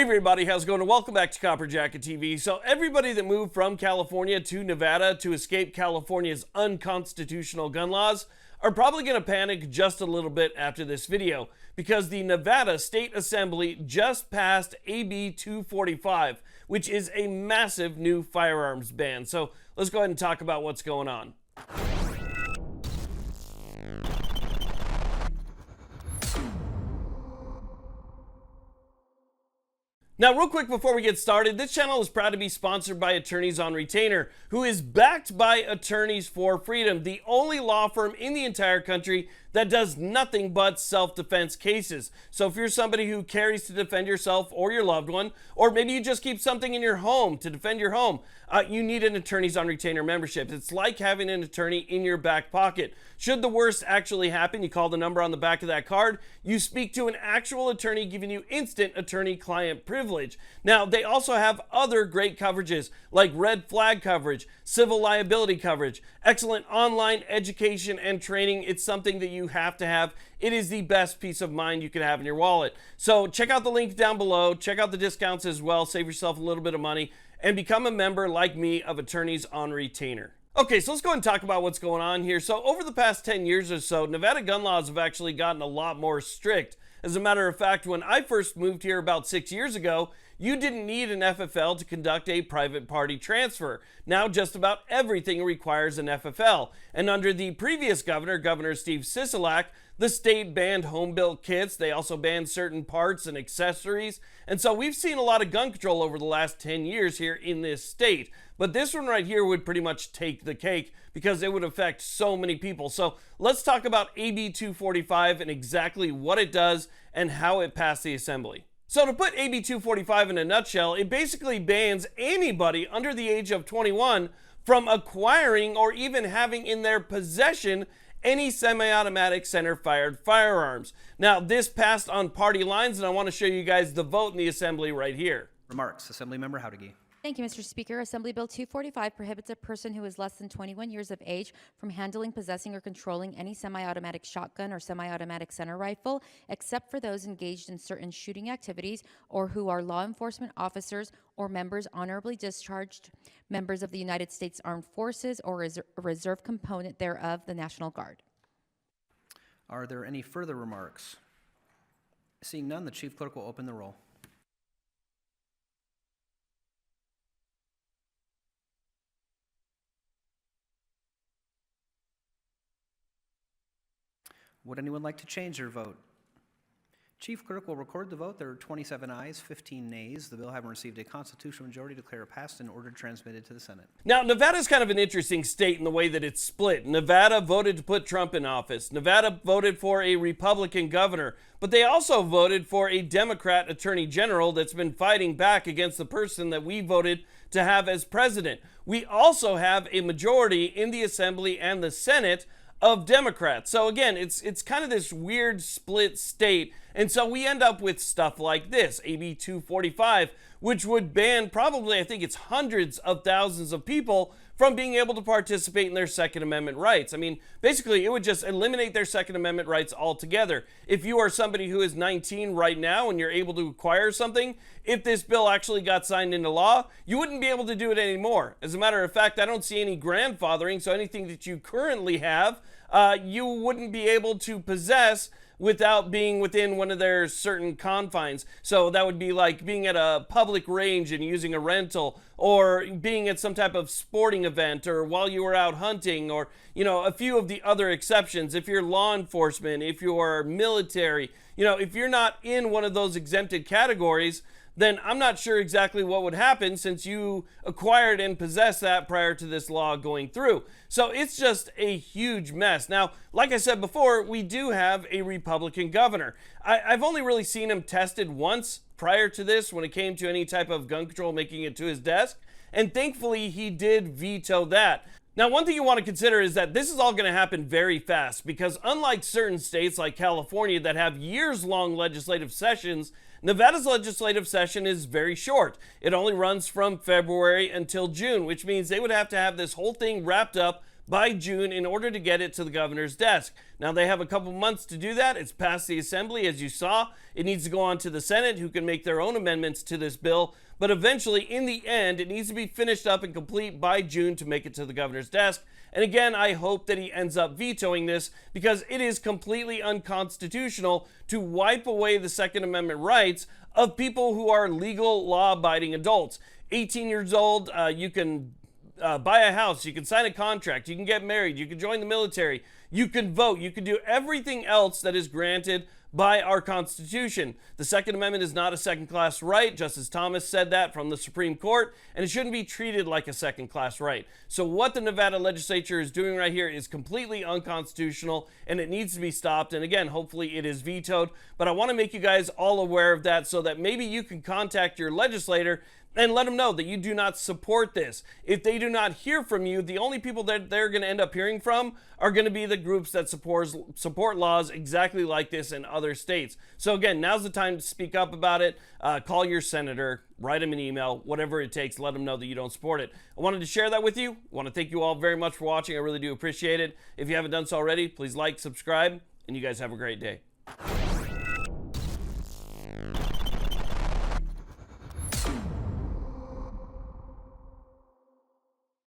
Hey everybody, how's it going? And welcome back to Copper Jacket TV. So everybody that moved from California to Nevada to escape California's unconstitutional gun laws are probably going to panic just a little bit after this video, because the Nevada State Assembly just passed AB245, which is a massive new firearms ban. So let's go ahead and talk about what's going on. Now, real quick before we get started, this channel is proud to be sponsored by Attorneys on Retainer, who is backed by Attorneys for Freedom, the only law firm in the entire country that does nothing but self-defense cases. So if you're somebody who carries to defend yourself or your loved one, or maybe you just keep something in your home to defend your home, you need an Attorneys on Retainer membership. It's like having an attorney in your back pocket. Should the worst actually happen, you call the number on the back of that card, you speak to an actual attorney giving you instant attorney-client privilege. Now, they also have other great coverages like red flag coverage, civil liability coverage, excellent online education and training. It's something that you have to have. It is the best peace of mind you can have in your wallet. So check out the link down below. Check out the discounts as well. Save yourself a little bit of money and become a member like me of Attorneys on Retainer. Okay, so let's go ahead and talk about what's going on here. So over the past 10 years or so, Nevada gun laws have actually gotten a lot more strict. As a matter of fact, when I first moved here about 6 years ago, you didn't need an FFL to conduct a private party transfer. Now just about everything requires an FFL. And under the previous governor, Governor Steve Sisolak, the state banned home-built kits. They also banned certain parts and accessories. And so we've seen a lot of gun control over the last 10 years here in this state. But this one right here would pretty much take the cake because it would affect so many people. So let's talk about AB 245 and exactly what it does and how it passed the assembly. So to put AB 245 in a nutshell, it basically bans anybody under the age of 21 from acquiring or even having in their possession any semi-automatic center-fired firearms. Now, this passed on party lines, and I want to show you guys the vote in the assembly right here. Remarks. Assemblymember Howdigi. Thank you, Mr. Speaker. Assembly Bill 245 prohibits a person who is less than 21 years of age from handling, possessing, or controlling any semi-automatic shotgun or semi-automatic center rifle, except for those engaged in certain shooting activities or who are law enforcement officers or members honorably discharged, members of the United States Armed Forces, or a reserve component thereof, the National Guard. Are there any further remarks? Seeing none, the Chief Clerk will open the roll. Would anyone like to change their vote? Chief Clerk will record the vote. There are 27 ayes, 15 nays. The bill having received a constitutional majority declare passed and ordered transmitted to the Senate. Now, Nevada is kind of an interesting state in the way that it's split. Nevada voted to put Trump in office. Nevada voted for a Republican governor, but they also voted for a Democrat attorney general that's been fighting back against the person that we voted to have as president. We also have a majority in the Assembly and the Senate of Democrats. So again, it's kind of this weird split state. And so we end up with stuff like this, AB 245, which would ban probably, I think it's hundreds of thousands of people from being able to participate in their Second Amendment rights. I mean, basically, it would just eliminate their Second Amendment rights altogether. If you are somebody who is 19 right now and you're able to acquire something, if this bill actually got signed into law, you wouldn't be able to do it anymore. As a matter of fact, I don't see any grandfathering, so anything that you currently have, you wouldn't be able to possess without being within one of their certain confines. So that would be like being at a public range and using a rental, or being at some type of sporting event, or while you were out hunting, or, you know, a few of the other exceptions. If you're law enforcement, if you're military, you know, if you're not in one of those exempted categories, then I'm not sure exactly what would happen, since you acquired and possessed that prior to this law going through. So it's just a huge mess. Now, like I said before, we do have a Republican governor. I've only really seen him tested once prior to this when it came to any type of gun control making it to his desk, and thankfully he did veto that. Now, one thing you want to consider is that this is all going to happen very fast, because unlike certain states like California that have years-long legislative sessions, Nevada's legislative session is very short. It only runs from February until June, which means they would have to have this whole thing wrapped up by June in order to get it to the governor's desk. Now, they have a couple months to do that. It's passed the Assembly, as you saw. It needs to go on to the Senate, who can make their own amendments to this bill. But eventually, in the end, it needs to be finished up and complete by June to make it to the governor's desk. And again, I hope that he ends up vetoing this, because it is completely unconstitutional to wipe away the Second Amendment rights of people who are legal, law-abiding adults. 18 years old, you can buy a house, you can sign a contract, you can get married, you can join the military, you can vote, you can do everything else that is granted by our Constitution. The Second Amendment is not a second-class right. Justice Thomas said that from the Supreme Court, and it shouldn't be treated like a second-class right. So what the Nevada legislature is doing right here is completely unconstitutional, and it needs to be stopped. And again, hopefully it is vetoed. But I want to make you guys all aware of that so that maybe you can contact your legislator and let them know that you do not support this. If they do not hear from you, the only people that they're going to end up hearing from are going to be the groups that support laws exactly like this in other states. So again, now's the time to speak up about it. Call your senator, write him an email, whatever it takes, let them know that you don't support it. I wanted to share that with you. I want to thank you all very much for watching. I really do appreciate it. If you haven't done so already, please like, subscribe, and you guys have a great day.